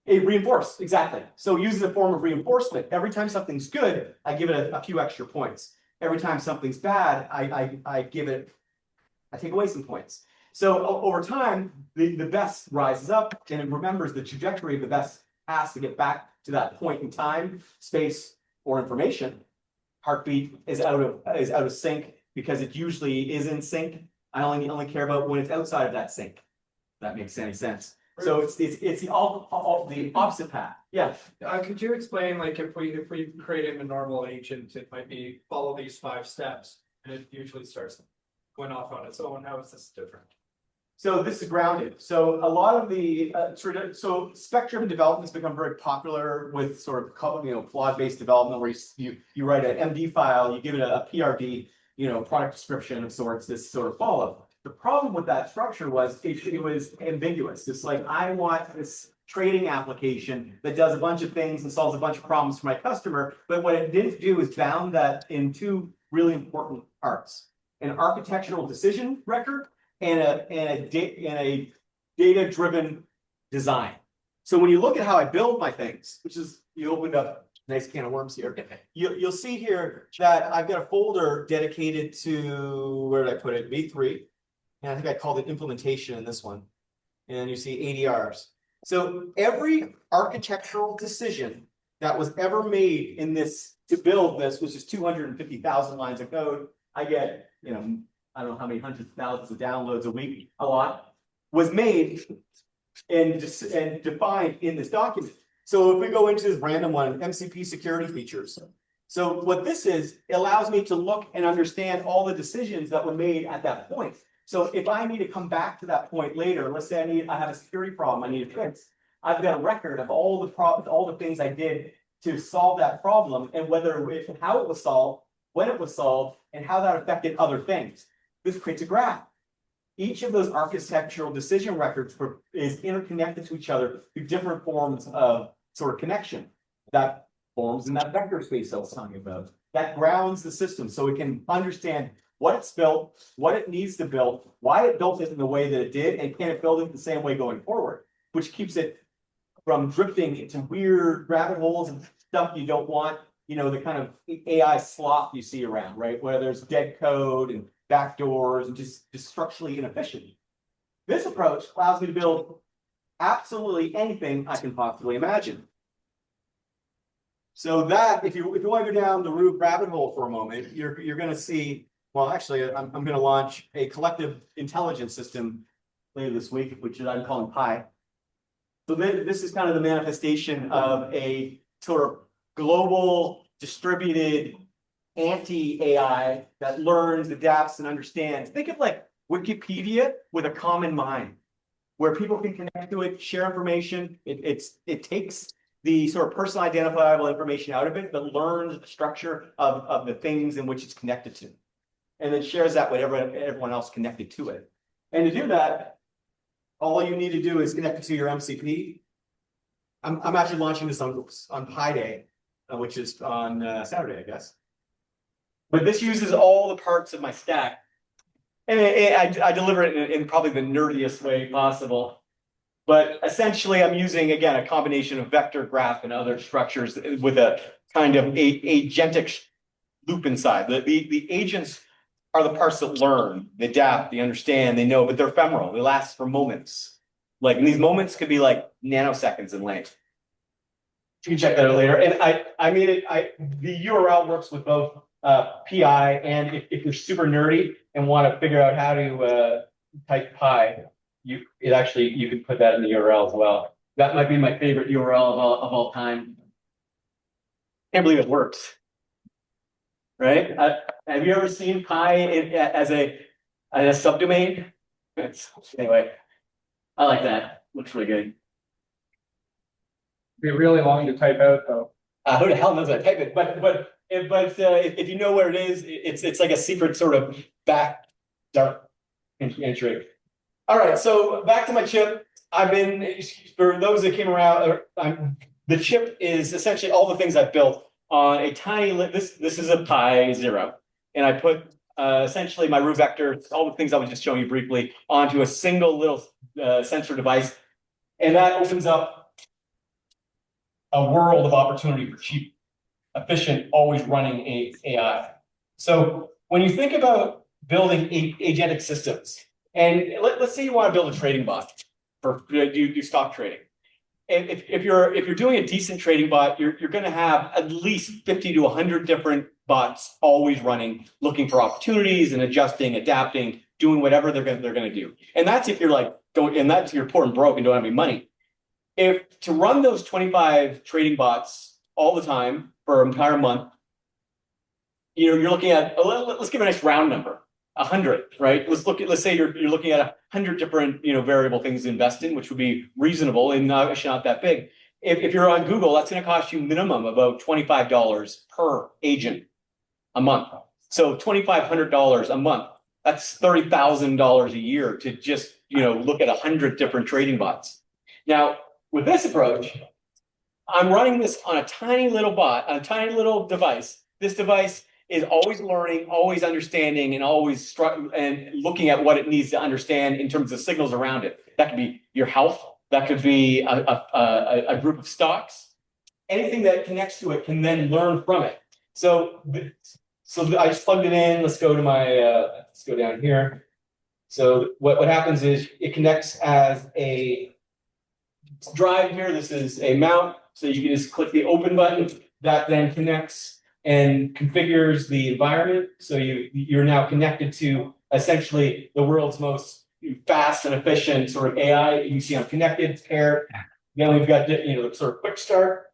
It reinforced, exactly. So it uses a form of reinforcement. Every time something's good, I give it a few extra points. Every time something's bad, I take away some points. So over time, the best rises up and it remembers the trajectory of the best path to get back to that point in time, space, or information. Heartbeat is out of sync because it usually is in sync. I only care about when it's outside of that sync. If that makes any sense. So it's the opposite path. Yeah. Could you explain, like, if we created a normal agent, it might be follow these 5 steps, and it usually starts going off on its own. How is this different? So this is grounded. So a lot of the so spectrum development has become very popular with sort of plot-based development, where you write an MD file, you give it a PRD, product description of sorts, this sort of follow. The problem with that structure was it was ambiguous. It's like, I want this trading application that does a bunch of things and solves a bunch of problems for my customer, but what it didn't do is bound that in 2 really important parts: an architectural decision record and a data-driven design. So when you look at how I build my things, which is, you opened up a nice can of worms here, you'll see here that I've got a folder dedicated to, where did I put it? V3. And I think I called it implementation in this one. And you see ADRs. So every architectural decision that was ever made in this to build this, which is 250,000 lines of code, I get, I don't know how many hundreds of thousands of downloads a week, a lot, was made and defined in this document. So if we go into this random one, MCP security features. So what this is, it allows me to look and understand all the decisions that were made at that point. So if I need to come back to that point later, let's say I have a security problem I need to fix, I've got a record of all the things I did to solve that problem, and how it was solved, when it was solved, and how that affected other things. This creates a graph. Each of those architectural decision records is interconnected to each other through different forms of sort of connection that forms in that vector space I was talking about. That grounds the system so it can understand what it's built, what it needs to build, why it built it in the way that it did, and can it build it the same way going forward, which keeps it from drifting into weird rabbit holes and stuff you don't want, the kind of AI slop you see around, right? Where there's dead code and backdoors and just structurally inefficient. This approach allows me to build absolutely anything I can possibly imagine. So that, if you want to go down the rabbit hole for a moment, you're going to see. Well, actually, I'm going to launch a collective intelligence system later this week, which I'm calling Pi. So this is kind of the manifestation of a sort of global, distributed, anti-AI that learns, adapts, and understands. Think of like Wikipedia with a common mind, where people can connect to it, share information. It takes the sort of personal identifiable information out of it, but learns the structure of the things in which it's connected to, and then shares that with everyone else connected to it. And to do that, all you need to do is connect it to your MCP. I'm actually launching this on Pi Day, which is on Saturday, I guess. But this uses all the parts of my stack, and I deliver it in probably the nerdiest way possible. But essentially, I'm using, again, a combination of vector, graph, and other structures with a kind of agentic loop inside. The agents are the parts that learn, they adapt, they understand, they know, but they're ephemeral. They last for moments. And these moments could be like nanoseconds in length. You can check that out later. And I made it. The URL works with both PI, and if you're super nerdy and want to figure out how to type Pi, you can put that in the URL as well. That might be my favorite URL of all time. Can't believe it works. Right? Have you ever seen Pi as a subdomain? Anyway, I like that. Looks really good. It'd be really long to type out, though. Who the hell knows how to type it? But if you know where it is, it's like a secret sort of back dark entry. All right, so back to my chip. For those that came around, the chip is essentially all the things I've built on a tiny, this is a Pi 0. And I put essentially my root vector, all the things I was just showing you briefly, onto a single little sensor device. And that opens up a world of opportunity for cheap, efficient, always running AI. So when you think about building agentic systems, and let's say you want to build a trading bot for do stock trading. And if you're doing a decent trading bot, you're going to have at least 50 to 100 different bots always running, looking for opportunities and adjusting, adapting, doing whatever they're going to do. And that's if you're like and that's if you're poor and broke and don't have any money. If to run those 25 trading bots all the time for an entire month, you're looking at, let's give a nice round number, 100, right? Let's say you're looking at 100 different, variable things to invest in, which would be reasonable and actually not that big. If you're on Google, that's going to cost you minimum about $25 per agent a month. So $2,500 a month, that's $30,000 a year to just, look at 100 different trading bots. Now, with this approach, I'm running this on a tiny little bot, on a tiny little device. This device is always learning, always understanding, and always and looking at what it needs to understand in terms of signals around it. That could be your health. That could be a group of stocks. Anything that connects to it can then learn from it. So I just plugged it in. Let's go to let's go down here. So what happens is it connects as a drive here. This is a mount. So you can just click the open button. That then connects and configures the environment. So you're now connected to essentially the world's most fast and efficient sort of AI. You see I'm connected, it's paired. Then we've got the sort of quick start.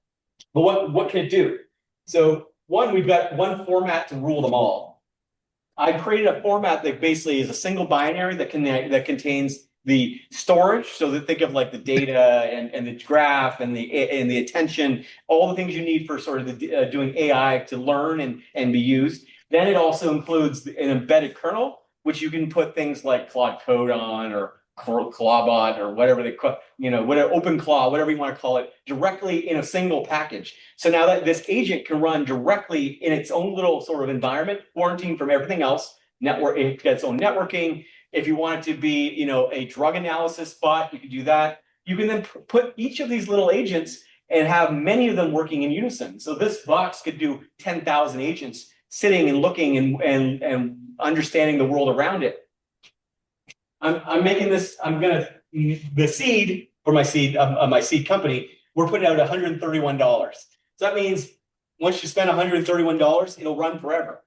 But what can it do? So we've got one format to rule them all. I created a format that basically is a single binary that contains the storage. So that think of like the data and the graph and the attention, all the things you need for sort of doing AI to learn and be used. Then it also includes an embedded kernel, which you can put things like Claude Code on or Clawbot or whatever whatever OpenClaw, whatever you want to call it, directly in a single package. So now that this agent can run directly in its own little sort of environment, quarantined from everything else, it gets its own networking. If you want it to be, a drug analysis bot, you can do that. You can then put each of these little agents and have many of them working in unison. So this box could do 10,000 agents sitting and looking and understanding the world around it. I'm making this. The seed for my seed company. We're putting out $131. So that means once you spend $131, it'll run forever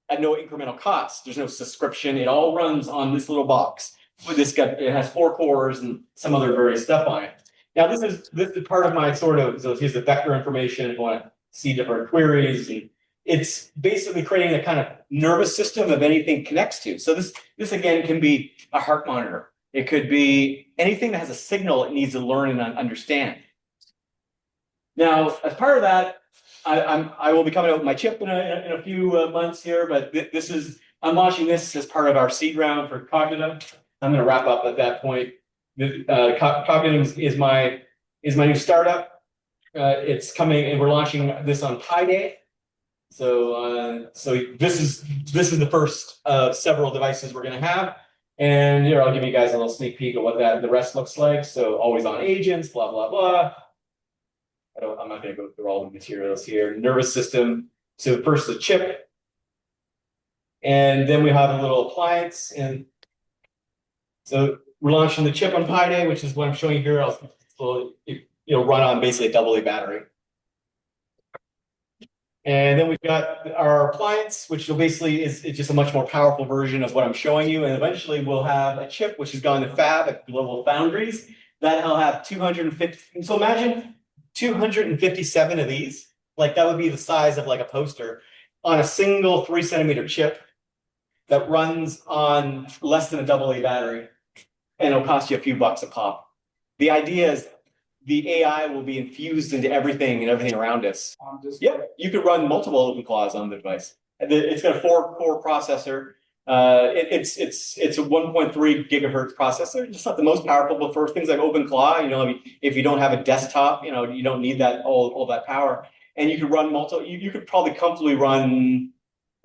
at no incremental cost. There's no subscription. It all runs on this little box. It has 4 cores and some other various stuff on it. Now this is part of my so here's the vector information if you want to see different queries. And it's basically creating a kind of nervous system of anything connects to. So this again can be a heart monitor. It could be anything that has a signal it needs to learn and understand. Now, as part of that, I will be coming out with my chip in a few months here, but I'm launching this as part of our seed round for Cognitum. I'm going to wrap up at that point. Cognitum is my new startup. It's coming, and we're launching this on Pi Day. So this is the first of several devices we're going to have, and here I'll give you guys a little sneak peek of what the rest looks like. So always on agents, blah blah blah. I'm not going to go through all the materials here. Nervous system. So first the chip, and then we have a little appliance, and so we're launching the chip on Pi Day, which is what I'm showing you here. It'll run on basically a AA battery. And then we've got our appliance, which basically is just a much more powerful version of what I'm showing you. And eventually we'll have a chip, which has gone to fab at Global Foundries. That'll have 250. So imagine 257 of these. Like that would be the size of like a poster on a single 3-centimeter chip that runs on less than a AA battery. And it'll cost you a few bucks a pop. The idea is the AI will be infused into everything and everything around us. Yeah, you could run multiple OpenClaws on the device. It's got a 4-core processor. It's a 1.3 gigahertz processor. It's not the most powerful, but for things like OpenClaw, if you don't have a desktop, you don't need that all that power. And you could run multiple. You could probably comfortably run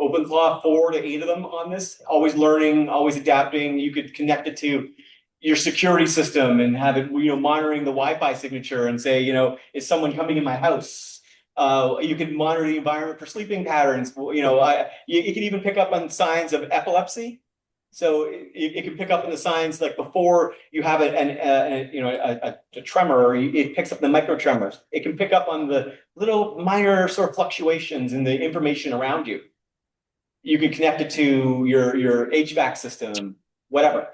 OpenClaw 4 to 8 of them on this. Always learning, always adapting. You could connect it to your security system and have it, monitoring the Wi-Fi signature and say, is someone coming in my house? You can monitor the environment for sleeping patterns. You can even pick up on signs of epilepsy. So it can pick up on the signs like before you have a tremor, it picks up the micro tremors. It can pick up on the little minor sort of fluctuations in the information around you. You can connect it to your HVAC system, whatever.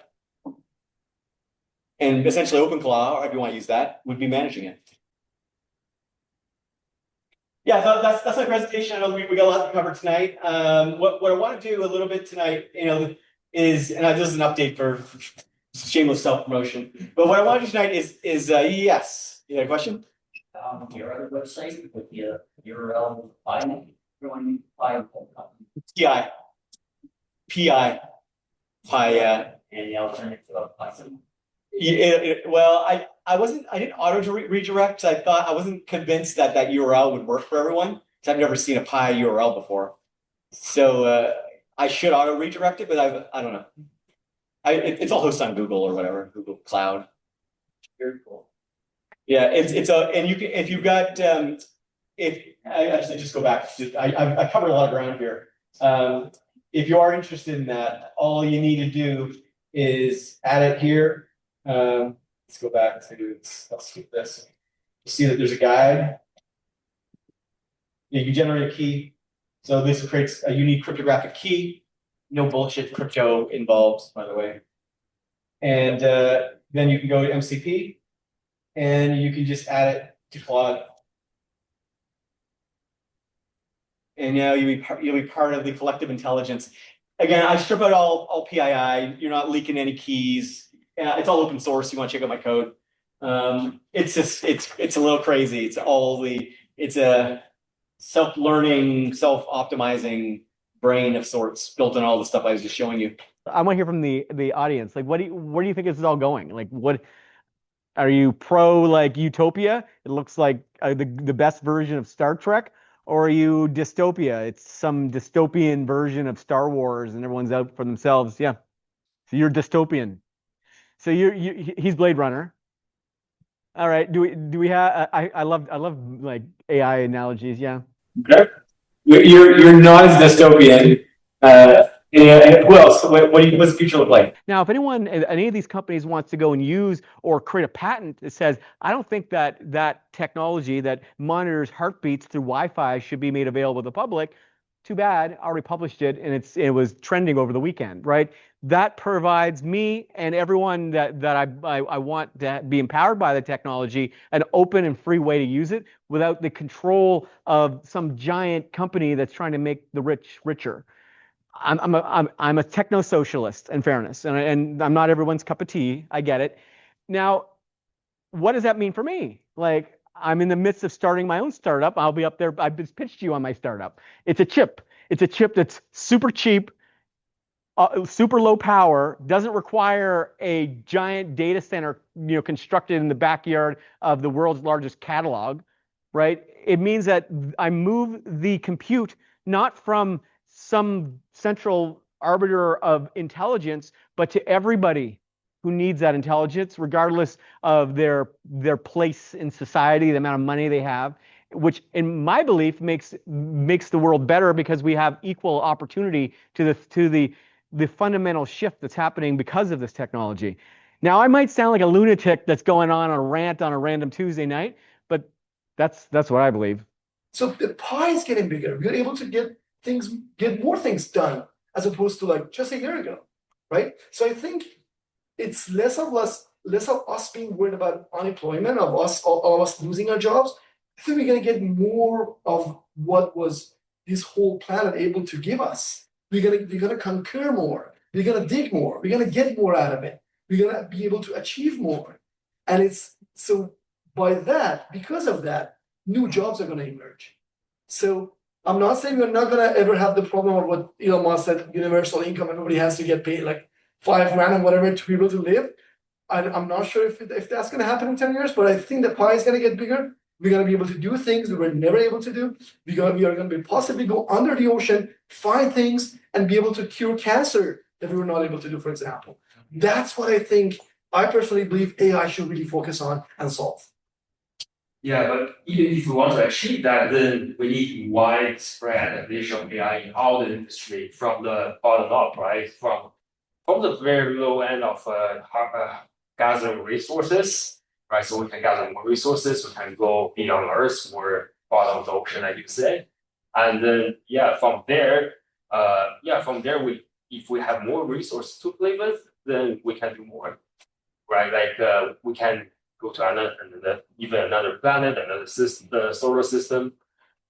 And essentially OpenClaw, or if you want to use that, would be managing it. Yeah, so that's my presentation. I know we got a lot to cover tonight. What I want to do a little bit tonight, is, and this is an update for shameless self-promotion, but what I want to do tonight is yes. You had a question? Your other website with the URL file, everyone file. PI. Yeah. And the alternative to Python. Well, I didn't auto redirect. I thought I wasn't convinced that URL would work for everyone because I've never seen a Pi URL before. So I should auto redirect it, but I don't know. It's all hosted on Google or whatever, Google Cloud. Very cool. Yeah, and you can, if you've got if I actually just go back. I covered a lot of ground here. If you are interested in that, all you need to do is add it here. Let's go back to, I'll skip this. You see that there's a guide. You can generate a key. So this creates a unique cryptographic key. No bullshit crypto involved, by the way. And then you can go to MCP and you can just add it to Claude. And now you'll be part of the collective intelligence. Again, I strip out all PII. You're not leaking any keys. It's all open source. You want to check out my code. It's a little crazy. It's a self-learning, self-optimizing brain of sorts built on all the stuff I was just showing you. I want to hear from the audience. Like, where do you think this is all going? Like, what are you pro like utopia? It looks like the best version of Star Trek, or are you dystopia? It's some dystopian version of Star Wars, and everyone's out for themselves. Yeah, so you're dystopian. So he's Blade Runner. All right. Do we have? I love like AI analogies. Yeah. Okay. You're not as dystopian. And who else? What's the future look like? Now, if any of these companies wants to go and use or create a patent that says, I don't think that technology that monitors heartbeats through Wi-Fi should be made available to the public. Too bad. I already published it, and it was trending over the weekend, right? That provides me and everyone that I want to be empowered by the technology an open and free way to use it without the control of some giant company that's trying to make the rich richer. I'm a techno-socialist, in fairness, and I'm not everyone's cup of tea. I get it. Now, what does that mean for me? Like, I'm in the midst of starting my own startup. I'll be up there. I've just pitched you on my startup. It's a chip. It's a chip that's super cheap, super low power, doesn't require a giant data center, constructed in the backyard of the world's largest catalog, right? It means that I move the compute not from some central arbiter of intelligence, but to everybody who needs that intelligence, regardless of their place in society, the amount of money they have, which in my belief makes the world better because we have equal opportunity to the fundamental shift that's happening because of this technology. Now, I might sound like a lunatic that's going on a rant on a random Tuesday night, but that's what I believe. So the pie is getting bigger. We're able to get more things done as opposed to like just a year ago, right? So I think it's less of us being worried about unemployment, of us losing our jobs. I think we're going to get more of what was this whole planet able to give us. We're gonna conquer more. We're gonna dig more. We're gonna get more out of it. We're gonna be able to achieve more. And it's so because of that, new jobs are gonna emerge. So I'm not saying we're not gonna ever have the problem of what Elon Musk said, universal income. Everybody has to get paid like $5 grand or whatever to be able to live. I'm not sure if that's gonna happen in 10 years, but I think the pie is gonna get bigger. We're gonna be able to do things we were never able to do. We are gonna be possibly go under the ocean, find things, and be able to cure cancer that we were not able to do, for example. That's what I think I personally believe AI should really focus on and solve. Yeah, but even if we want to achieve that, then we need widespread adoption of AI in all the industry from the bottom up, right? From the very low end of gathering resources, right? So we can gather more resources, we can go beyond Earth or bottom of the ocean, like you said. And then from there, we if we have more resources to play with, then we can do more. Right? Like we can go to another planet, another system, the solar system,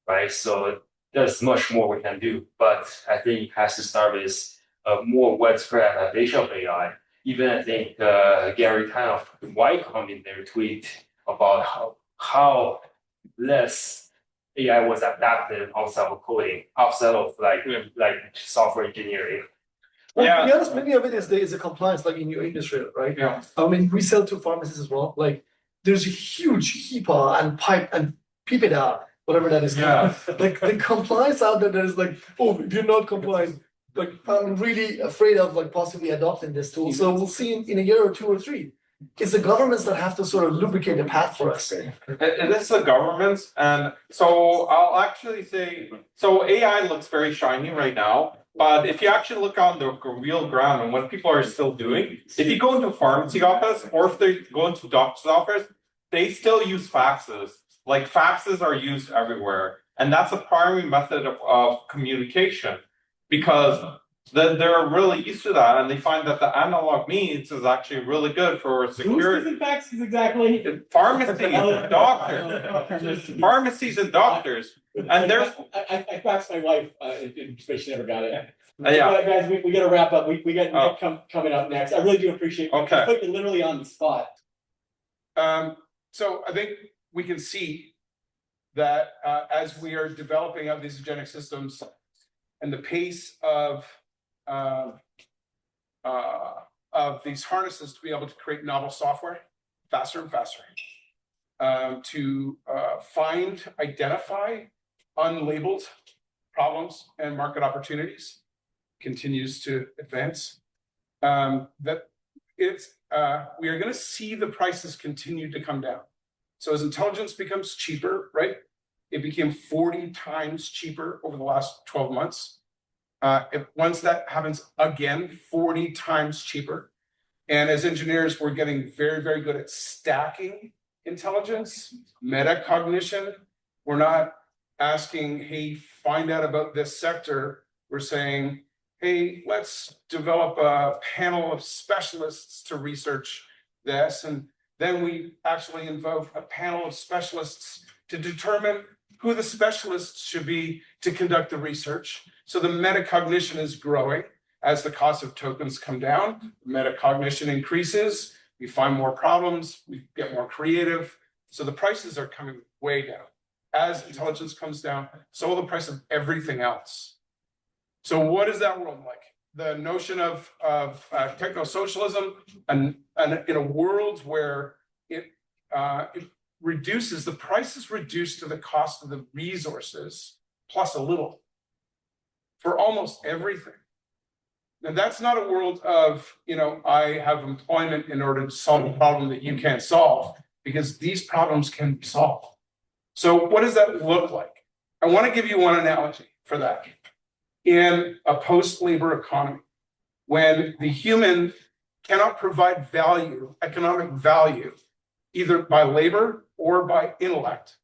right? So there's much more we can do, but I think it has to start with a more widespread adoption of AI. Even I think Gary kind of Wycombe in their tweet about how less AI was adapted outside of coding, outside of like software engineering. Well, to be honest, many of it is a compliance, like in your industry, right? Yeah. I mean, we sell to pharmacies as well. Like, there's a huge HIPAA and pipe and PIPEDA, whatever that is. Yeah. Like the compliance out there, that is like, oh, if you're not compliant, like I'm really afraid of like possibly adopting this tool. So we'll see in a year or 2 or 3. It's the governments that have to sort of lubricate the path for us. It is the governments, and so I'll actually say, so AI looks very shiny right now. But if you actually look on the real ground and what people are still doing, if you go into a pharmacy office or if they go into doctor's office, they still use faxes. Like faxes are used everywhere. And that's a primary method of communication because they're really used to that and they find that the analog means is actually really good for security. Who's faxes exactly? Pharmacies and doctors. Pharmacies and doctors. And there's I faxed my wife in case she never got it. yeah. Guys, we got to wrap up. We got coming up next. I really do appreciate you. Okay. Put you literally on the spot. So I think we can see that as we are developing out these agentic systems and the pace of these harnesses to be able to create novel software faster and faster, to identify unlabeled problems and market opportunities continues to advance. That it's we are going to see the prices continue to come down. So as intelligence becomes cheaper, right? It became 40 times cheaper over the last 12 months. Once that happens again, 40 times cheaper. And as engineers, we're getting very, very good at stacking intelligence, metacognition. We're not asking, hey, find out about this sector. We're saying, hey, let's develop a panel of specialists to research this. And then we actually invoke a panel of specialists to determine who the specialists should be to conduct the research. So the metacognition is growing as the cost of tokens come down. Metacognition increases. We find more problems. We get more creative. So the prices are coming way down. As intelligence comes down, so will the price of everything else. So what is that world like? The notion of techno-socialism and in a world where it reduces, the price is reduced to the cost of the resources plus a little for almost everything. Now that's not a world of, I have employment in order to solve a problem that you can't solve, because these problems can be solved. So what does that look like? I want to give you one analogy for that. In a post-labor economy, when the human cannot provide value, economic value, either by labor or by intellect,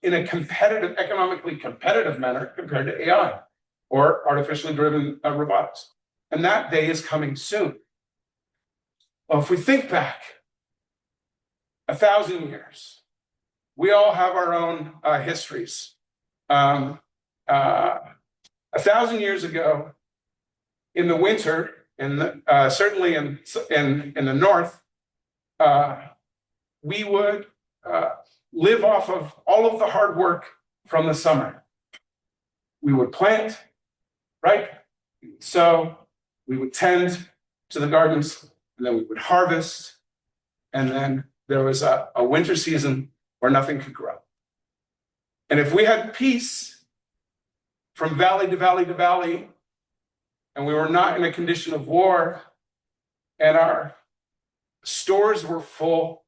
in a competitive, economically competitive manner compared to AI or artificially driven robotics. And that day is coming soon. Well, if we think back 1,000 years, we all have our own histories. 1,000 years ago, in the winter, certainly in the north, we would live off of all of the hard work from the summer. We would plant, right? So we would tend to the gardens, and then we would harvest, and then there was a winter season where nothing could grow. And if we had peace from valley to valley to valley, and we were not in a condition of war, and our stores were full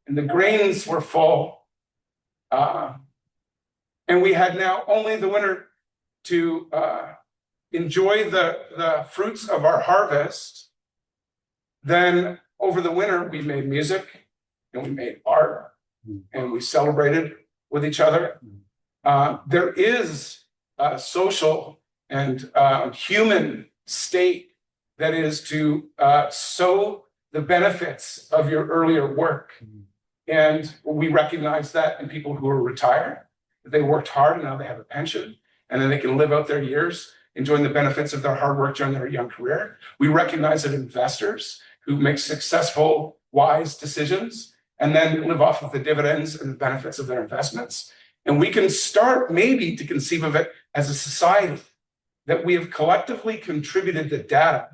and the grains were full. And we had now only the winter to enjoy the fruits of our harvest. Then over the winter, we made music and we made art and we celebrated with each other. There is a social and human state that is to sow the benefits of your earlier work. And we recognize that in people who are retired. They worked hard and now they have a pension, and then they can live out their years enjoying the benefits of their hard work during their young career. We recognize that investors who make successful, wise decisions and then live off of the dividends and the benefits of their investments. And we can start maybe to conceive of it as a society that we have collectively contributed the data,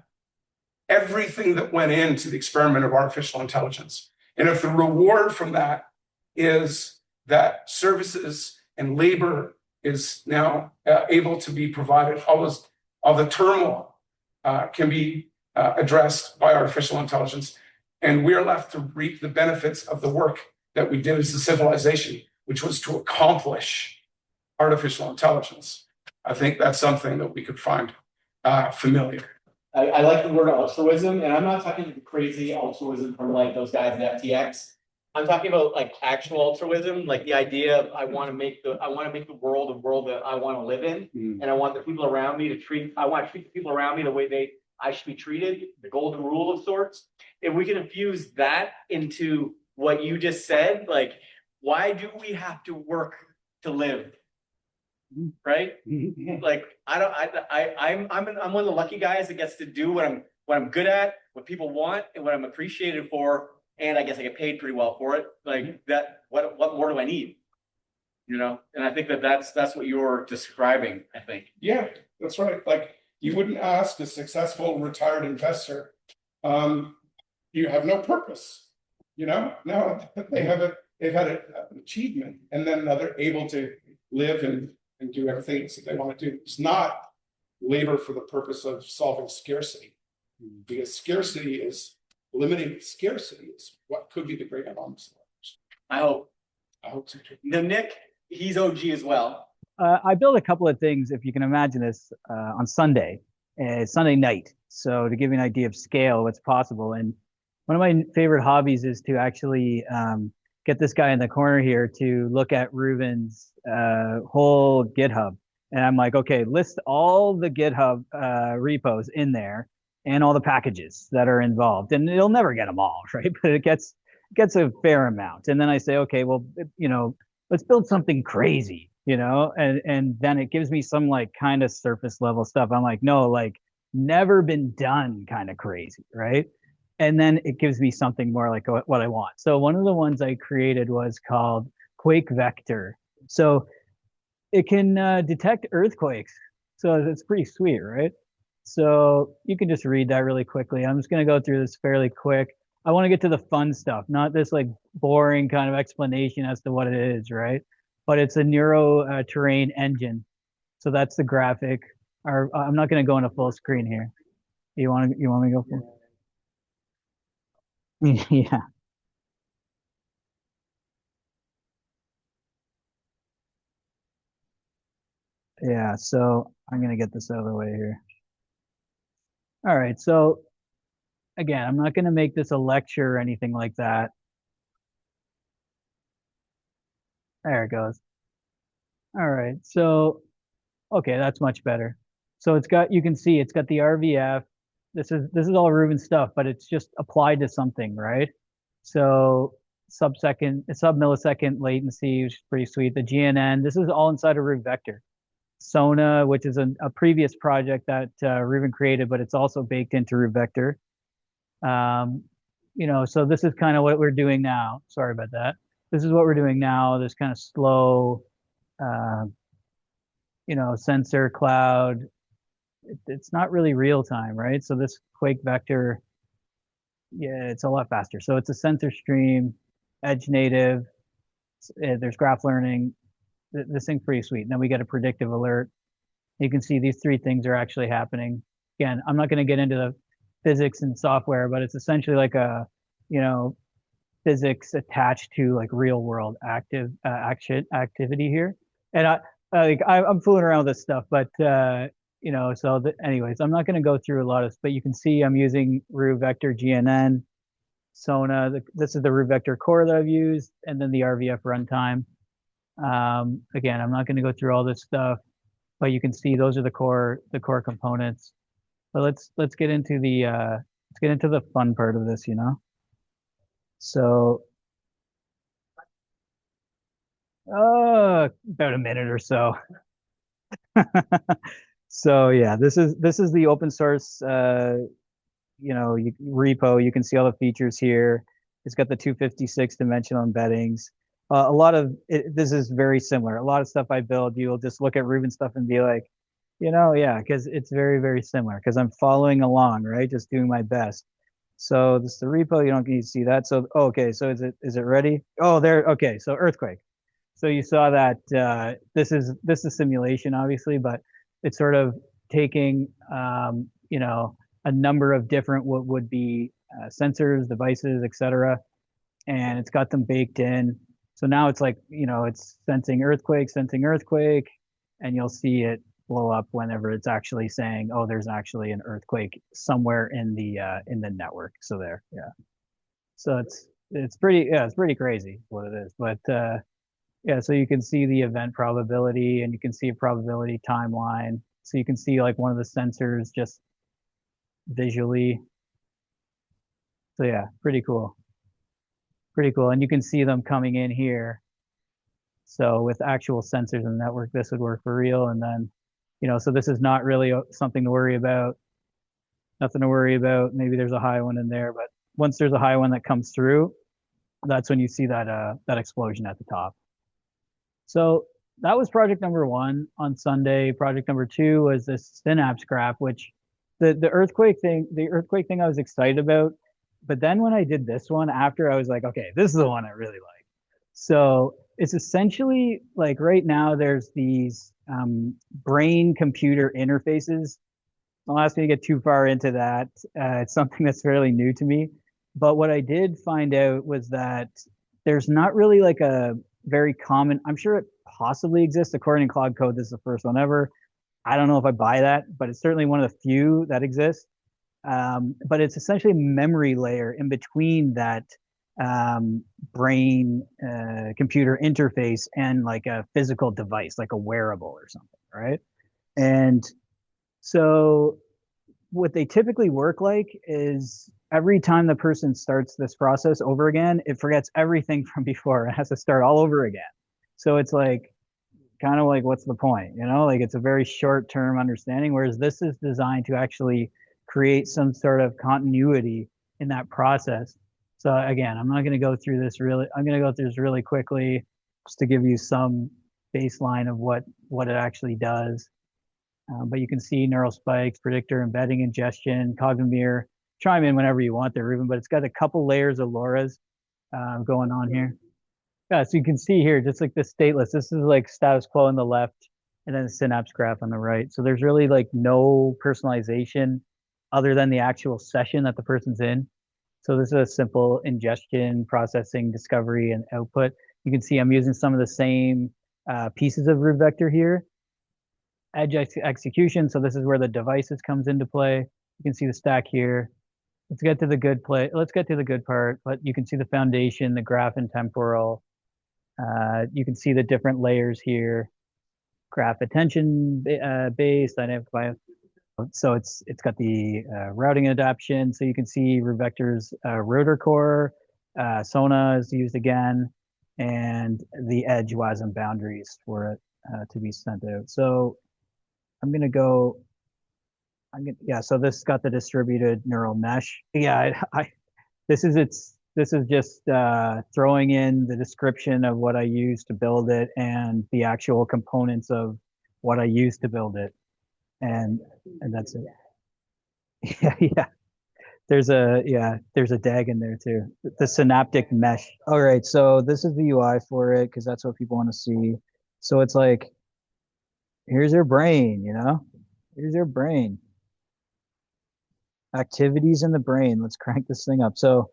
everything that went into the experiment of artificial intelligence. And if the reward from that is that services and labor is now able to be provided, all the turmoil can be addressed by artificial intelligence, and we're left to reap the benefits of the work that we did as a civilization, which was to accomplish artificial intelligence. I think that's something that we could find familiar. I like the word altruism, and I'm not talking crazy altruism from like those guys at FTX. I'm talking about like actual altruism, like the idea of I want to make the world a world that I want to live in, and I want the people around me I want to treat the people around me the way I should be treated, the golden rule of sorts. If we can infuse that into what you just said, like, why do we have to work to live? Right? Like, I'm one of the lucky guys that gets to do what I'm good at, what people want, and what I'm appreciated for, and I guess I get paid pretty well for it. Like that, what more do I need? You know, and I think that's what you're describing, I think. Yeah, that's right. Like, you wouldn't ask a successful retired investor, you have no purpose, you know? Now they've had an achievement, and then now they're able to live and do everything that they want to do. It's not labor for the purpose of solving scarcity, because limiting scarcity is what could be the great enormous. I hope So too. the Nick, he's OG as well. I built a couple of things, if you can imagine this, on Sunday night. So to give you an idea of scale, what's possible. And one of my favorite hobbies is to actually get this guy in the corner here to look at Reuben's whole GitHub. And I'm like, okay, list all the GitHub repos in there and all the packages that are involved. And it'll never get them all, right? But it gets a fair amount. And then I say, okay, well, let's build something crazy, and then it gives me some like kind of surface level stuff. I'm like, no, like never been done kind of crazy, right? And then it gives me something more like what I want. So one of the ones I created was called Quake Vector. So it can detect earthquakes. So it's pretty sweet, right? So you can just read that really quickly. I'm just going to go through this fairly quick. I want to get to the fun stuff, not this like boring kind of explanation as to what it is, right? But it's a neuro terrain engine. So that's the graphic. I'm not going to go into full screen here. You want me to go full? Yeah. Yeah, so I'm going to get this out of the way here. All right, so again, I'm not going to make this a lecture or anything like that. There it goes. All right, so, okay, that's much better. So you can see it's got the RVF. This is all Reuben stuff, but it's just applied to something, right? So sub-millisecond latency, which is pretty sweet. The GNN, this is all inside of Root Vector. Sona, which is a previous project that Reuben created, but it's also baked into Root Vector. So this is kind of what we're doing now. Sorry about that. This is what we're doing now. This kind of slow, sensor cloud. It's not really real time, right? So this Quake Vector, yeah, it's a lot faster. So it's a sensor stream, edge native. There's graph learning. This thing's pretty sweet. And then we get a predictive alert. You can see these three things are actually happening. Again, I'm not going to get into the physics and software, but it's essentially like you know, physics attached to like real world activity here. And I'm fooling around with this stuff, but anyways, I'm not going to go through a lot of, but you can see I'm using Ru Vector GNN, Sona. This is the Ru Vector core that I've used, and then the RVF runtime. Again, I'm not going to go through all this stuff, but you can see those are the core components. But let's get into the fun part of this, So, about a minute or so. So yeah, this is the open source repo. You can see all the features here. It's got the 256 dimensional embeddings. A lot of this is very similar. A lot of stuff I build, you'll just look at Ruben stuff and be like, yeah, because it's very, very similar because I'm following along, right? Just doing my best. So this is the repo. You don't need to see that. So okay, so is it ready? Oh, there. Okay, so earthquake. So you saw that this is simulation, obviously, but it's sort of taking a number of different what would be sensors, devices, etc., and it's got them baked in. So now it's like it's sensing earthquake, and you'll see it blow up whenever it's actually saying, oh, there's actually an earthquake somewhere in the network. So there, yeah. So it's pretty crazy what it is, but yeah, so you can see the event probability and you can see a probability timeline. So you can see like one of the sensors just visually. So yeah, pretty cool. Pretty cool. And you can see them coming in here. So with actual sensors in the network, this would work for real. And then, so this is not really something to worry about. Nothing to worry about. Maybe there's a high one in there, but once there's a high one that comes through, that's when you see that explosion at the top. So that was project number 1 on Sunday. Project number 2 was this synapse graph, which the earthquake thing I was excited about. But then when I did this one after, I was like, okay, this is the one I really like. So it's essentially like right now there's these brain computer interfaces. Don't ask me to get too far into that. It's something that's fairly new to me. But what I did find out was that there's not really like a very common, I'm sure it possibly exists according to Cloud Code. This is the first one ever. I don't know if I buy that, but it's certainly one of the few that exists. But it's essentially a memory layer in between that brain computer interface and like a physical device, like a wearable or something, right? And so what they typically work like is every time the person starts this process over again, it forgets everything from before and has to start all over again. So it's like kind of like, what's the point? Like it's a very short-term understanding, whereas this is designed to actually create some sort of continuity in that process. So again, I'm not going to go through this really. I'm going to go through this really quickly just to give you some baseline of what it actually does. But you can see neural spikes, predictor, embedding, ingestion, Cognitum. Chime in whenever you want there, Ruben, but it's got a couple layers of LoRa's going on here. Yeah, so you can see here, just like the stateless, this is like status quo on the left and then the synapse graph on the right. So there's really like no personalization other than the actual session that the person's in. So this is a simple ingestion, processing, discovery, and output. You can see I'm using some of the same pieces of root vector here. Edge execution, so this is where the devices comes into play. You can see the stack here. Let's get to the good part, but you can see the foundation, the graph and temporal. You can see the different layers here. Graph attention based, dynamic bias. So it's got the routing adaptation. So you can see Revector's rotor core, Sona is used again, and the edge WASM boundaries for it to be sent out. So so this got the distributed neural mesh. Yeah, this is just throwing in the description of what I used to build it and the actual components of what I used to build it. And that's it. Yeah. There's a DAG in there too. The synaptic mesh. All right, so this is the UI for it because that's what people want to see. So it's like, here's your brain, Here's your brain. Activities in the brain. Let's crank this thing up. So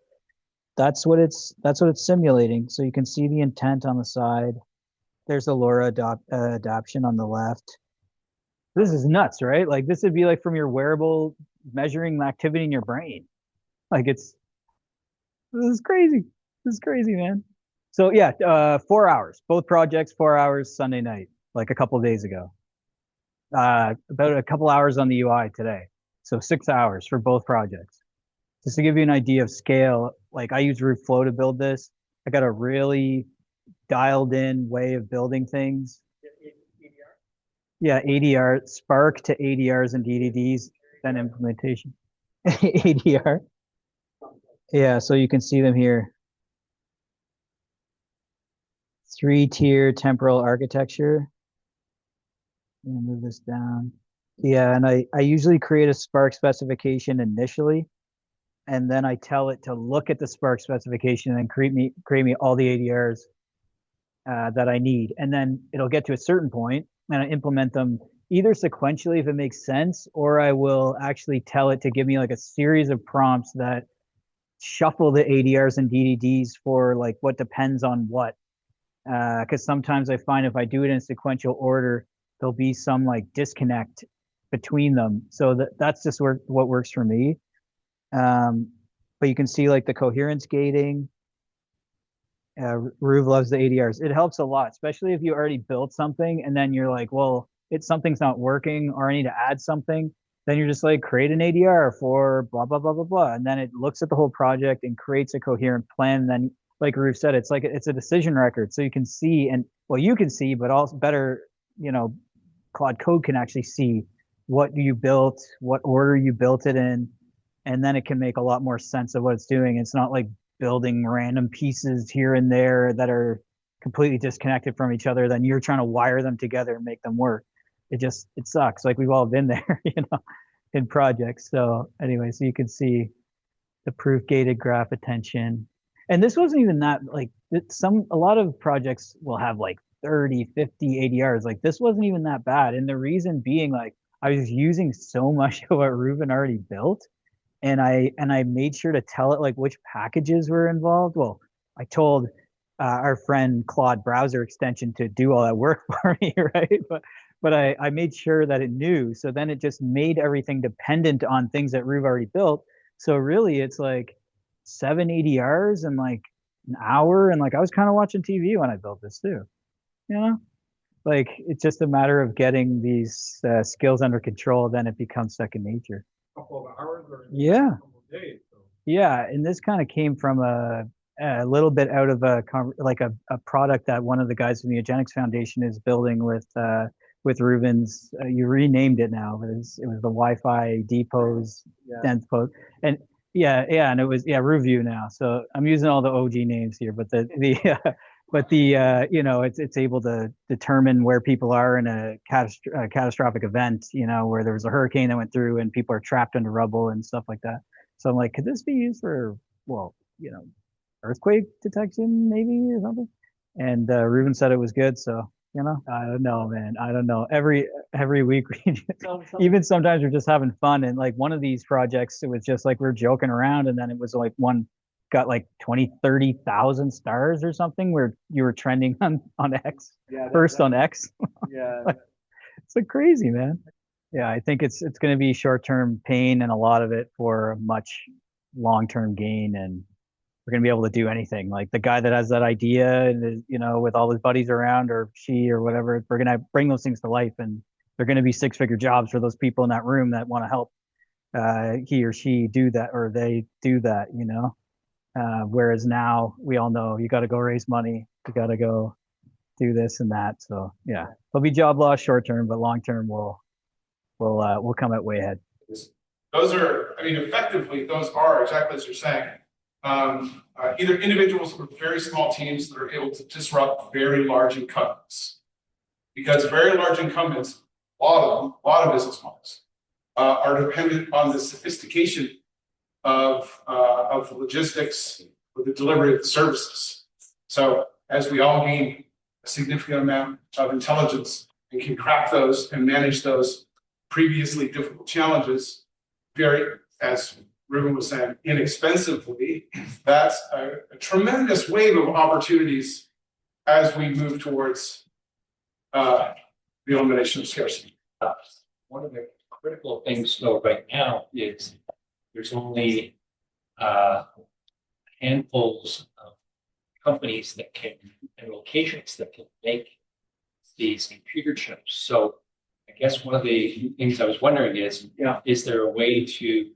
that's what it's simulating. So you can see the intent on the side. There's the LoRa adaption on the left. This is nuts, right? Like this would be like from your wearable measuring the activity in your brain. Like this is crazy. This is crazy, man. So yeah, 4 hours. Both projects, 4 hours Sunday night, like a couple of days ago. About a couple hours on the UI today. So 6 hours for both projects. Just to give you an idea of scale, like I use Rootflow to build this. I got a really dialed in way of building things. Yeah, ADR, Spark to ADRs and DDDs, then implementation. ADR. Yeah, so you can see them here. 3-tier temporal architecture. I'm gonna move this down. Yeah, and I usually create a Spark specification initially, and then I tell it to look at the Spark specification and create me all the ADRs that I need. And then it'll get to a certain point and I implement them either sequentially if it makes sense, or I will actually tell it to give me like a series of prompts that shuffle the ADRs and DDDs for like what depends on what. Because sometimes I find if I do it in sequential order, there'll be some like disconnect between them. So that's just what works for me. But you can see like the coherence gating. Ruve loves the ADRs. It helps a lot, especially if you already built something and then you're like, well, something's not working or I need to add something. Then you're just like, create an ADR for blah, blah, blah, blah, blah. And then it looks at the whole project and creates a coherent plan. And then, like Ruve said, it's like, it's a decision record. So you can see, and well, you can see, but also better, Claude Code can actually see what you built, what order you built it in. And then it can make a lot more sense of what it's doing. It's not like building random pieces here and there that are completely disconnected from each other. Then you're trying to wire them together and make them work. It sucks. Like we've all been there, in projects. So anyway, so you can see the proof gated graph attention. And this wasn't even that like a lot of projects will have like 30, 50 ADRs. Like this wasn't even that bad. And the reason being like I was using so much of what Ruben already built. And I made sure to tell it like which packages were involved. Well, I told our friend Claude browser extension to do all that work for me, right? But I made sure that it knew. So then it just made everything dependent on things that Ruve already built. So really it's like 7 ADRs in like an hour. And like I was kind of watching TV when I built this too. Like it's just a matter of getting these skills under control. Then it becomes second nature. Couple of hours or Yeah. couple of days. So. Yeah, and this kind of came from a little bit out of a product that one of the guys from the Agentics Foundation is building with Ruben's. You renamed it now, but it was the Wi-Fi depots, dense post, and and it was Review now. So I'm using all the OG names here, but it's able to determine where people are in a catastrophic event, where there was a hurricane that went through and people are trapped under rubble and stuff like that. So I'm like, could this be used for, earthquake detection maybe or something? And Ruben said it was good. So, I don't know, man. I don't know. Every week, even sometimes we're just having fun. And like one of these projects, it was just like we're joking around. And then it was like one got like 20, 30,000 stars or something where you were trending on X, on X. Yeah. It's like crazy, man. Yeah, I think it's going to be short-term pain and a lot of it for much long-term gain. And we're going to be able to do anything. Like the guy that has that idea and, with all his buddies around or she or whatever, we're going to bring those things to life and they're going to be 6-figure jobs for those people in that room that want to help he or she do that or they do that, whereas now we all know you got to go raise money, you got to go do this and that. So yeah, there'll be job loss short term, but long term we'll come out way ahead. Effectively, those are exactly as you're saying. Either individuals or very small teams that are able to disrupt very large incumbents, because very large incumbents, a lot of business models are dependent on the sophistication of the logistics or the delivery of the services. So as we all gain a significant amount of intelligence and can crack those and manage those previously difficult challenges, as Ruben was saying, inexpensively, that's a tremendous wave of opportunities as we move towards the elimination of scarcity. One of the critical things though right now is there's only handfuls of companies that can and locations that can make these computer chips. So I guess one of the things I was wondering is, is there a way to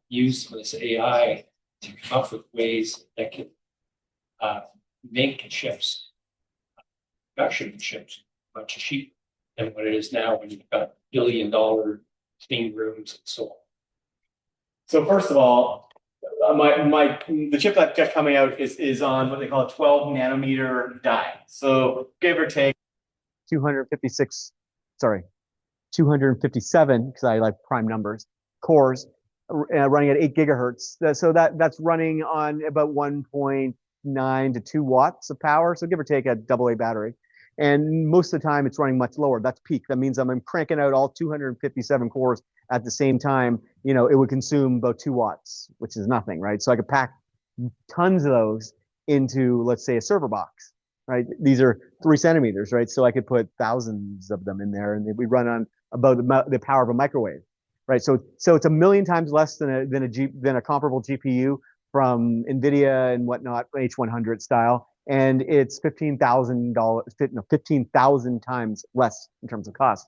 use some of this AI to come up with ways that can make chips, production chips, much cheaper than what it is now when you've got $1 billion clean rooms and so on. So first of all, the chip that got coming out is on what they call a 12 nanometer die. So give or take 257, because I like prime numbers, cores running at 8 gigahertz. So that's running on about 1.9 to 2 watts of power. So give or take a AA battery. And most of the time it's running much lower. That's peak. That means I'm cranking out all 257 cores at the same time. You know, it would consume about 2 watts, which is nothing, right? So I could pack tons of those into, let's say, a server box, right? These are 3 centimeters, right? So I could put thousands of them in there, and we run on about the power of a microwave, right? So it's 1,000,000 times less than a comparable GPU from NVIDIA and whatnot, H100 style, and it's $15,000 times less in terms of cost.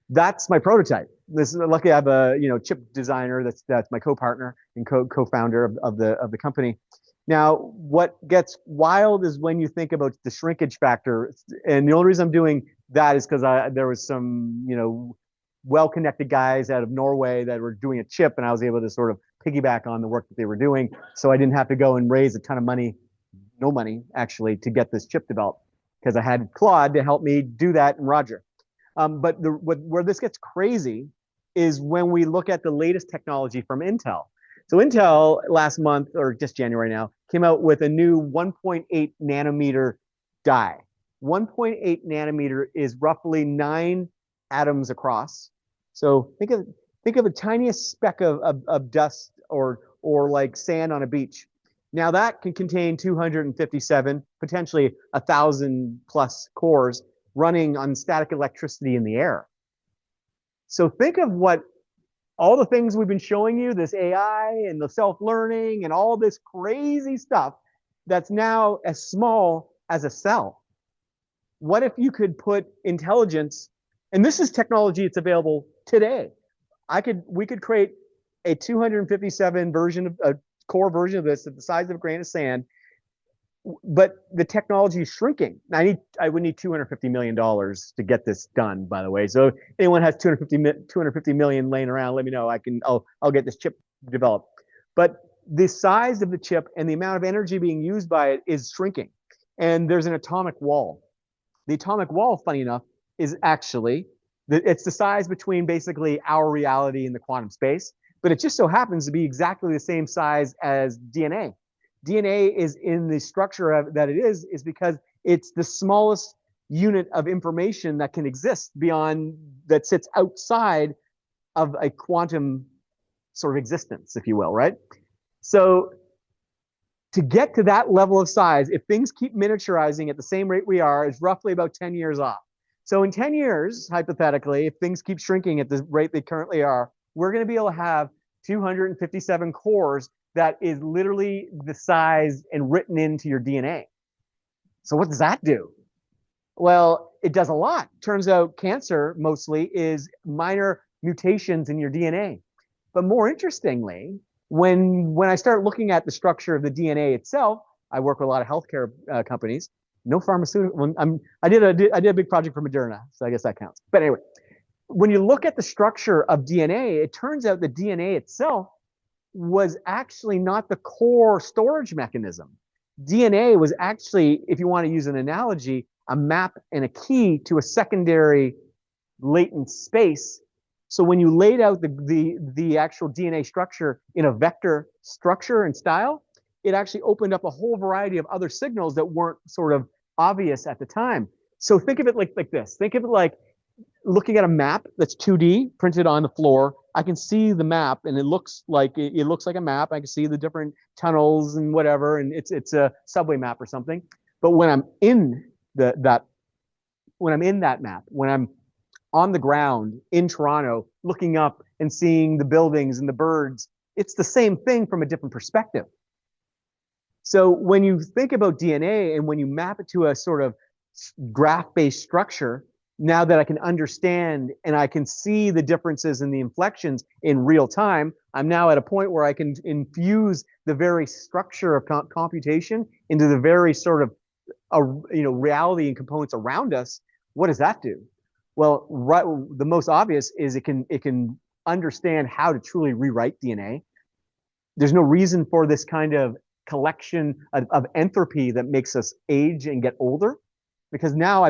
That's my prototype. Luckily I have a chip designer that's my co-partner and co-founder of the company. Now, what gets wild is when you think about the shrinkage factor, and the only reason I'm doing that is because there was some well-connected guys out of Norway that were doing a chip, and I was able to sort of piggyback on the work that they were doing, so I didn't have to go and raise a ton of money, no money actually, to get this chip developed, because I had Claude to help me do that and Roger. But where this gets crazy is when we look at the latest technology from Intel. So Intel last month, or just January now, came out with a new 1.8 nanometer die. 1.8 nanometer is roughly 9 atoms across. So think of the tiniest speck of dust or like sand on a beach. Now that can contain 257, potentially 1,000 plus cores running on static electricity in the air. So think of what all the things we've been showing you, this AI and the self-learning and all this crazy stuff that's now as small as a cell. What if you could put intelligence, and this is technology that's available today. We could create a 257 version, a core version of this at the size of a grain of sand, but the technology is shrinking. I would need $250 million to get this done, by the way. So if anyone has 250 million laying around, let me know. I'll get this chip developed. But the size of the chip and the amount of energy being used by it is shrinking. And there's an atomic wall. The atomic wall, funny enough, is actually, it's the size between basically our reality and the quantum space, but it just so happens to be exactly the same size as DNA. DNA is in the structure that it is because it's the smallest unit of information that can exist that sits outside of a quantum sort of existence, if you will, right? So to get to that level of size, if things keep miniaturizing at the same rate we are, is roughly about 10 years off. So in 10 years, hypothetically, if things keep shrinking at the rate they currently are, we're going to be able to have 257 cores that is literally the size and written into your DNA. So what does that do? Well, it does a lot. Turns out cancer mostly is minor mutations in your DNA. But more interestingly, when I start looking at the structure of the DNA itself, I work with a lot of healthcare companies, no pharmaceutical. I did a big project for Moderna, so I guess that counts. But anyway, when you look at the structure of DNA, it turns out the DNA itself was actually not the core storage mechanism. DNA was actually, if you want to use an analogy, a map and a key to a secondary latent space. So when you laid out the actual DNA structure in a vector structure and style, it actually opened up a whole variety of other signals that weren't sort of obvious at the time. So think of it like this. Think of it like looking at a map that's 2D printed on the floor, I can see the map and it looks like a map. I can see the different tunnels and whatever, and it's a subway map or something. But when I'm in that map, when I'm on the ground in Toronto, looking up and seeing the buildings and the birds, it's the same thing from a different perspective. So when you think about DNA and when you map it to a sort of graph-based structure, now that I can understand and I can see the differences in the inflections in real time, I'm now at a point where I can infuse the very structure of computation into the very sort of reality and components around us. What does that do? Well, the most obvious is it can understand how to truly rewrite DNA. There's no reason for this kind of collection of entropy that makes us age and get older, because now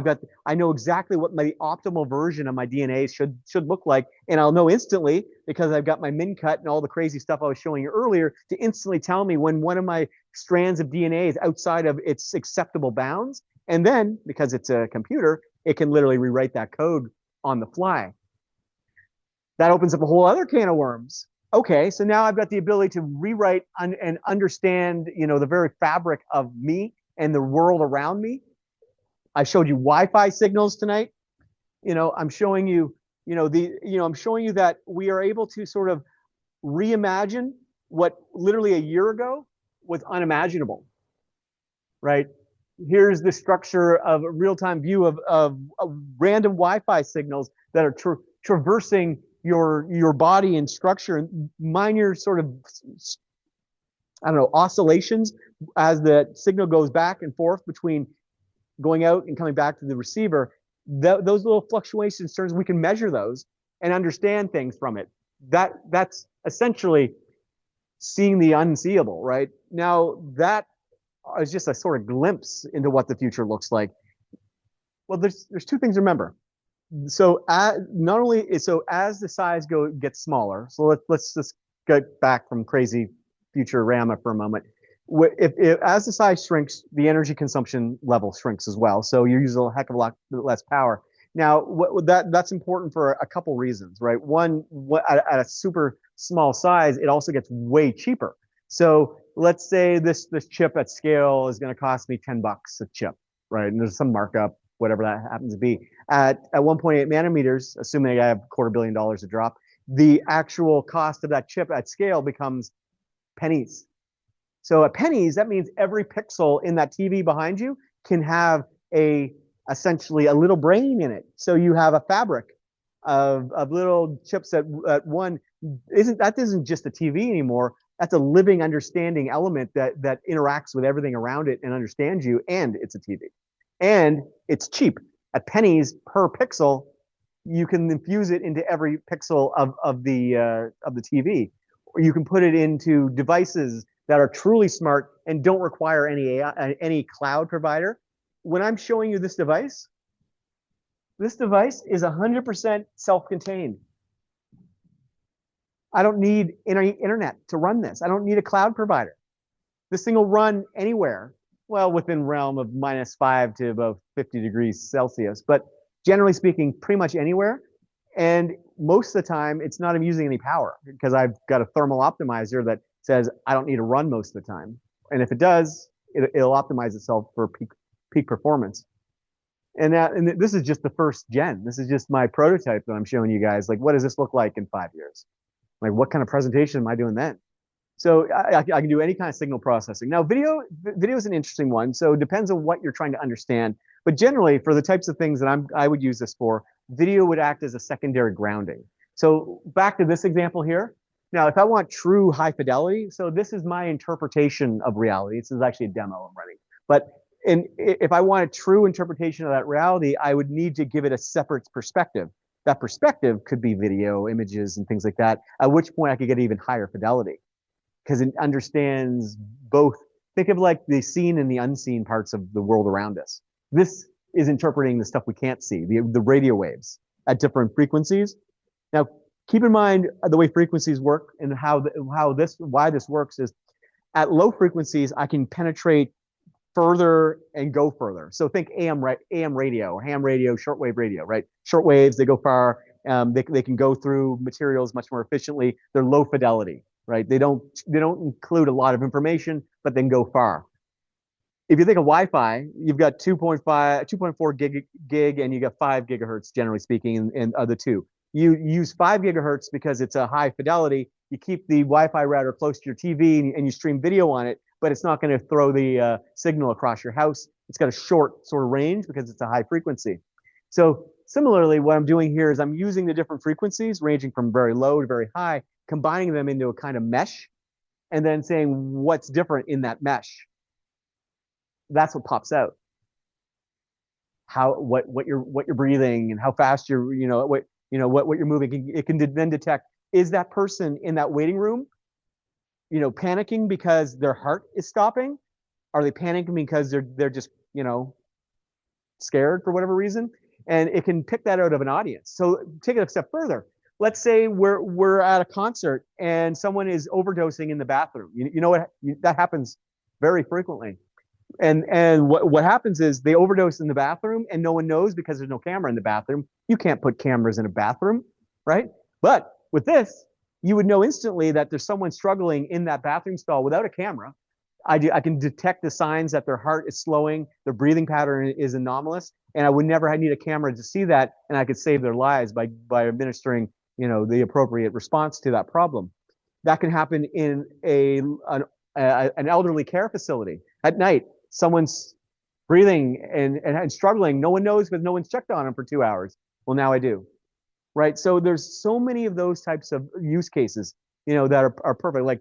I know exactly what the optimal version of my DNA should look like, and I'll know instantly because I've got my min cut and all the crazy stuff I was showing you earlier to instantly tell me when one of my strands of DNA is outside of its acceptable bounds, and then because it's a computer, it can literally rewrite that code on the fly. That opens up a whole other can of worms. Okay, so now I've got the ability to rewrite and understand, the very fabric of me and the world around me. I showed you Wi-Fi signals tonight. I'm showing you, I'm showing you that we are able to sort of reimagine what literally a year ago was unimaginable, right? Here's the structure of a real-time view of random Wi-Fi signals that are traversing your body and structure, and minor sort of, oscillations as the signal goes back and forth between going out and coming back to the receiver. Those little fluctuations, we can measure those and understand things from it. That's essentially seeing the unseeable, right? Now that is just a sort of glimpse into what the future looks like. Well, there's two things to remember. So as the size gets smaller. So let's just get back from crazy Futurama for a moment. As the size shrinks, the energy consumption level shrinks as well. So you use a heck of a lot less power. Now, that's important for a couple reasons, right? One, at a super small size, it also gets way cheaper. So let's say this chip at scale is going to cost me $10 a chip, right? And there's some markup, whatever that happens to be. At 1.8 nanometers, assuming I have $250 million to drop, the actual cost of that chip at scale becomes pennies. So at pennies, that means every pixel in that TV behind you can have essentially a little brain in it. So you have a fabric of little chips that one isn't just a TV anymore. That's a living understanding element that interacts with everything around it and understands you, and it's a TV. And it's cheap. At pennies per pixel, you can infuse it into every pixel of the TV. Or you can put it into devices that are truly smart and don't require any cloud provider. When I'm showing you this device is 100% self-contained. I don't need any internet to run this. I don't need a cloud provider. This thing will run anywhere, well, within realm of -5 to about 50 degrees Celsius, but generally speaking, pretty much anywhere. And most of the time, it's not using any power because I've got a thermal optimizer that says I don't need to run most of the time. And if it does, it'll optimize itself for peak performance. And this is just the first gen. This is just my prototype that I'm showing you guys. Like, what does this look like in 5 years? Like, what kind of presentation am I doing then? So I can do any kind of signal processing. Now, video is an interesting one. So it depends on what you're trying to understand. But generally, for the types of things that I would use this for, video would act as a secondary grounding. So back to this example here. Now, if I want true high fidelity, so this is my interpretation of reality. This is actually a demo I'm running. But if I want a true interpretation of that reality, I would need to give it a separate perspective. That perspective could be video, images, and things like that, at which point I could get even higher fidelity because it understands both. Think of like the seen and the unseen parts of the world around us. This is interpreting the stuff we can't see, the radio waves at different frequencies. Now, keep in mind the way frequencies work and why this works is at low frequencies, I can penetrate further and go further. So think AM radio or ham radio, shortwave radio, right? Shortwaves, they go far. They can go through materials much more efficiently. They're low fidelity, right? They don't include a lot of information, but they can go far. If you think of Wi-Fi, you've got 2.4 gig, and you got 5 gigahertz, generally speaking, and other two. You use 5 gigahertz because it's a high fidelity. You keep the Wi-Fi router close to your TV and you stream video on it, but it's not going to throw the signal across your house. It's got a short sort of range because it's a high frequency. So similarly, what I'm doing here is I'm using the different frequencies ranging from very low to very high, combining them into a kind of mesh, and then saying what's different in that mesh. That's what pops out. What you're breathing and how fast you're what you're moving. It can then detect, is that person in that waiting room panicking because their heart is stopping? Are they panicking because they're just scared for whatever reason? And it can pick that out of an audience. So take it a step further. Let's say we're at a concert and someone is overdosing in the bathroom. You know what? That happens very frequently. And what happens is they overdose in the bathroom and no one knows because there's no camera in the bathroom. You can't put cameras in a bathroom, right? But with this, you would know instantly that there's someone struggling in that bathroom stall without a camera. I can detect the signs that their heart is slowing, their breathing pattern is anomalous, and I would never need a camera to see that, and I could save their lives by administering the appropriate response to that problem. That can happen in an elderly care facility at night. Someone's breathing and struggling. No one knows because no one's checked on them for 2 hours. Well, now I do, right? So there's so many of those types of use cases, that are perfect, like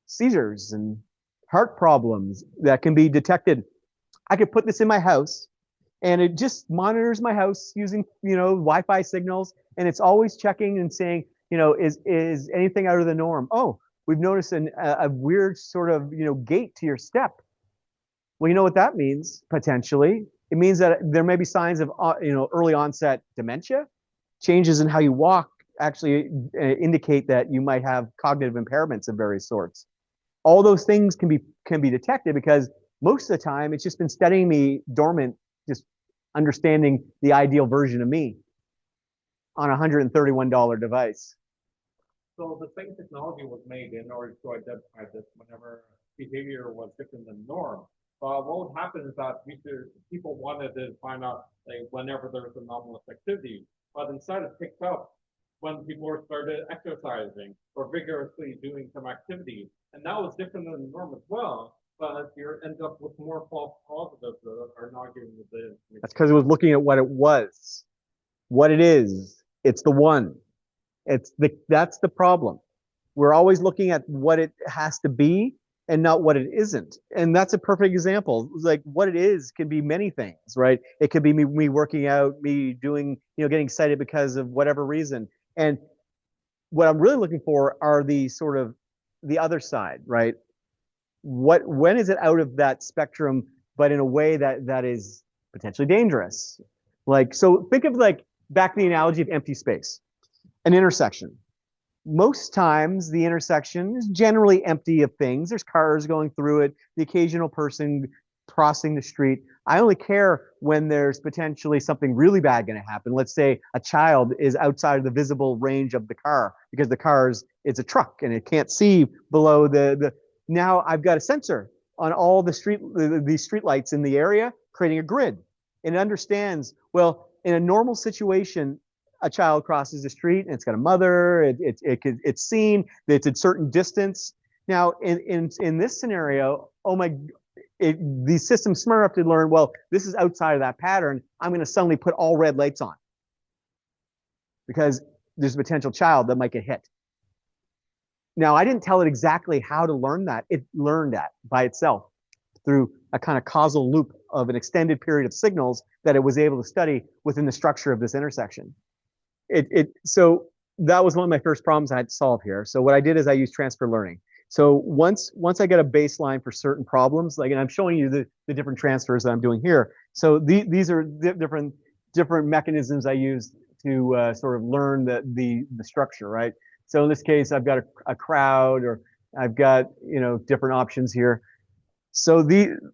seizures and heart problems that can be detected. I could put this in my house, and it just monitors my house using Wi-Fi signals, and it's always checking and saying, is anything out of the norm? Oh, we've noticed a weird sort of gait to your step. Well, you know what that means, potentially? It means that there may be signs of early onset dementia. Changes in how you walk actually indicate that you might have cognitive impairments of various sorts. All those things can be detected because most of the time it's just been studying me dormant, just understanding the ideal version of me on a $131 device. So the same technology was made in order to identify this whenever behavior was different than norm. But what would happen is that people wanted to find out whenever there was anomalous activity, but instead it picked up when people started exercising or vigorously doing some activity, and that was different than the norm as well. But you end up with more false positives that are not giving the. That's because it was looking at what it was, what it is. It's the one. That's the problem. We're always looking at what it has to be and not what it isn't. And that's a perfect example. Like what it is can be many things, right? It could be me working out, me doing, getting excited because of whatever reason. And what I'm really looking for are the sort of the other side, right? When is it out of that spectrum, but in a way that is potentially dangerous? Like, so think of back to the analogy of empty space, an intersection. Most times the intersection is generally empty of things. There's cars going through it, the occasional person crossing the street. I only care when there's potentially something really bad going to happen. Let's say a child is outside of the visible range of the car because the car's it's a truck and it can't see below the. Now I've got a sensor on all the street lights in the area, creating a grid. And it understands, well, in a normal situation, a child crosses the street and it's got a mother, it's seen, it's a certain distance. Now, in this scenario, the system's smart enough to learn, well, this is outside of that pattern. I'm going to suddenly put all red lights on because there's a potential child that might get hit. Now, I didn't tell it exactly how to learn that. It learned that by itself through a kind of causal loop of an extended period of signals that it was able to study within the structure of this intersection. So that was one of my first problems I had to solve here. So what I did is I used transfer learning. So once I get a baseline for certain problems, and I'm showing you the different transfers that I'm doing here. So these are different mechanisms I use to sort of learn the structure, right? So in this case, I've got a crowd, or I've got different options here. So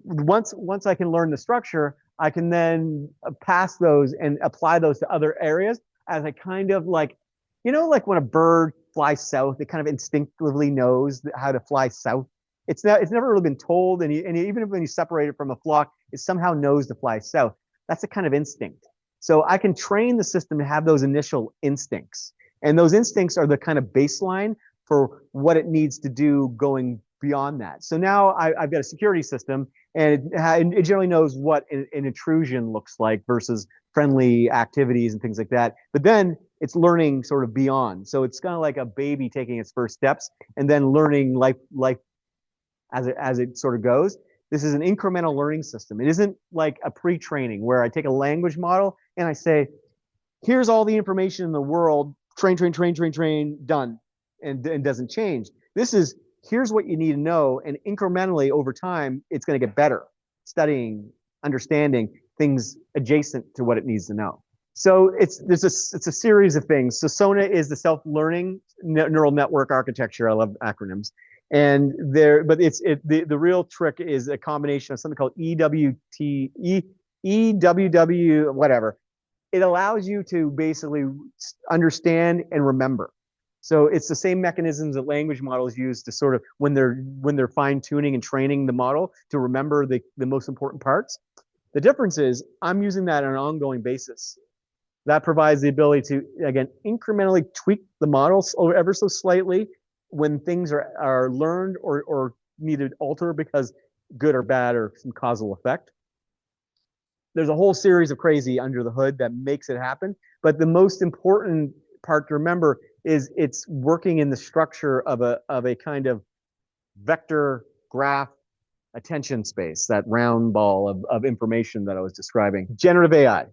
once I can learn the structure, I can then pass those and apply those to other areas as I kind of like, like when a bird flies south, it kind of instinctively knows how to fly south. It's never really been told, and even when you separate it from a flock, it somehow knows to fly south. That's a kind of instinct. So I can train the system to have those initial instincts, and those instincts are the kind of baseline for what it needs to do going beyond that. So now I've got a security system, and it generally knows what an intrusion looks like versus friendly activities and things like that. But then it's learning sort of beyond. So it's kind of like a baby taking its first steps and then learning life as it sort of goes. This is an incremental learning system. It isn't like a pre-training where I take a language model and I say, here's all the information in the world, train, done, and doesn't change. This is, here's what you need to know, and incrementally over time, it's going to get better, studying, understanding things adjacent to what it needs to know. So it's a series of things. So SONA is the self-learning neural network architecture. I love acronyms. And the real trick is a combination of something called EWW, whatever. It allows you to basically understand and remember. So it's the same mechanisms that language models use to sort of when they're fine tuning and training the model to remember the most important parts. The difference is I'm using that on an ongoing basis. That provides the ability to, again, incrementally tweak the models ever so slightly when things are learned or need to alter because good or bad or some causal effect. There's a whole series of crazy under the hood that makes it happen. But the most important part to remember is it's working in the structure of a kind of vector graph attention space, that round ball of information that I was describing. Generative AI.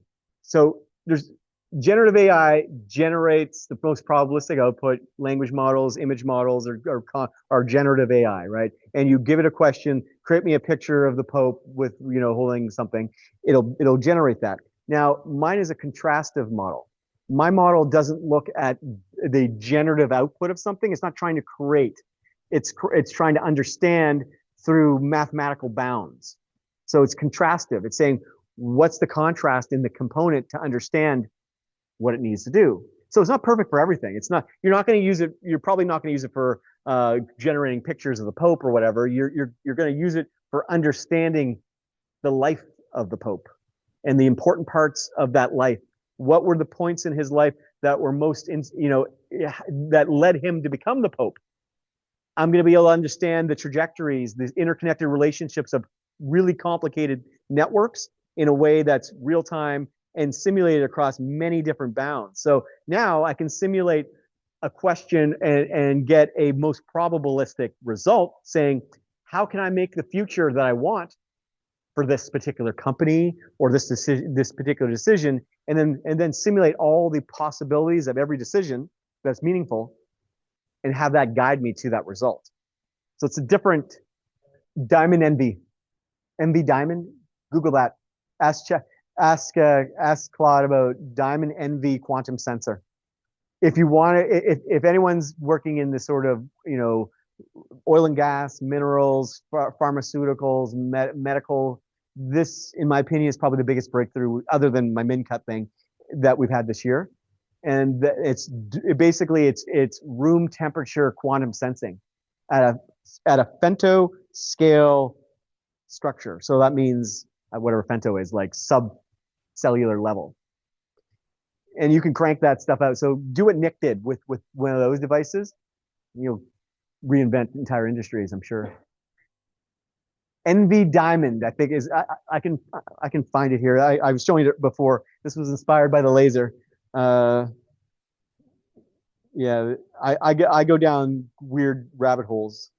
So there's generative AI generates the most probabilistic output. Language models, image models are generative AI, right? And you give it a question, create me a picture of the Pope with, holding something. It'll generate that. Now, mine is a contrastive model. My model doesn't look at the generative output of something. It's not trying to create. It's trying to understand through mathematical bounds. So it's contrastive. It's saying, what's the contrast in the component to understand what it needs to do? So it's not perfect for everything. It's not, you're not going to use it. You're probably not going to use it for generating pictures of the Pope or whatever. You're going to use it for understanding the life of the Pope and the important parts of that life. What were the points in his life that were that led him to become the Pope? I'm going to be able to understand the trajectories, the interconnected relationships of really complicated networks in a way that's real time and simulated across many different bounds. So now I can simulate a question and get a most probabilistic result saying, how can I make the future that I want for this particular company or this particular decision, and then simulate all the possibilities of every decision that's meaningful and have that guide me to that result. So it's a different diamond envy. Envy diamond? Google that. Ask Claude about diamond envy quantum sensor. If you want to, if anyone's working in this sort of, oil and gas, minerals, pharmaceuticals, medical, this, in my opinion, is probably the biggest breakthrough other than my MinCut thing that we've had this year. And it's room temperature quantum sensing at a femto scale structure. So that means whatever femto is, like subcellular level. And you can crank that stuff out. So do what Nick did with one of those devices. You'll reinvent entire industries, I'm sure. NV Diamond, I think is I can find it here. I was showing it before. This was inspired by the laser. Yeah, I go down weird rabbit holes.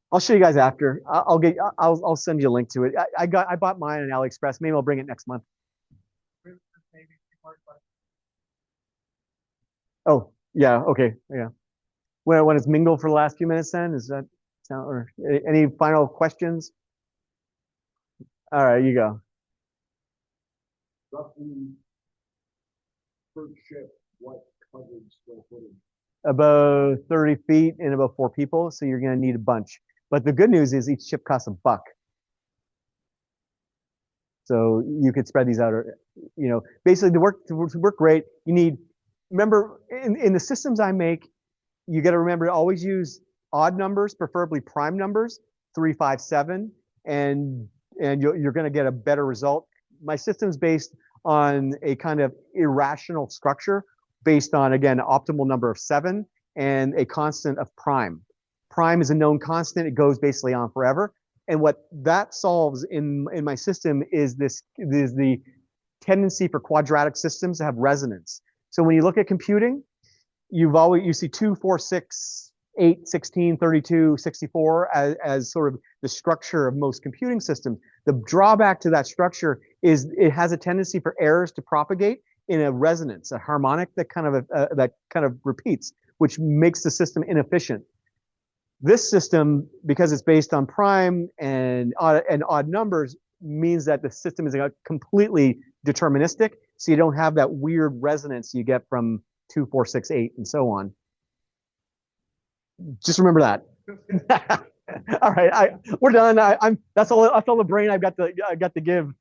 I'll show you guys after. I'll send you a link to it. I bought mine on AliExpress. Maybe I'll bring it next month. Oh yeah, okay, yeah. When it's mingled for the last few minutes, then is that sound, or any final questions? All right, you go. Roughly per ship, what coverage square footage? About 30 feet and about 4 people, so you're going to need a bunch. But the good news is each chip costs $1. So you could spread these out, or, basically to work great, you need, remember, in the systems I make, you got to remember to always use odd numbers, preferably prime numbers, 3, 5, 7, and you're going to get a better result. My system's based on a kind of irrational structure based on, again, optimal number of 7 and a constant of prime. Prime is a known constant. It goes basically on forever. And what that solves in my system is the tendency for quadratic systems to have resonance. So when you look at computing, you see 2, 4, 6, 8, 16, 32, 64 as sort of the structure of most computing systems. The drawback to that structure is it has a tendency for errors to propagate in a resonance, a harmonic that kind of repeats, which makes the system inefficient. This system, because it's based on prime and odd numbers, means that the system is completely deterministic, so you don't have that weird resonance you get from 2, 4, 6, 8, and so on. Just remember that. All right, we're done. That's all the brain I've got to give.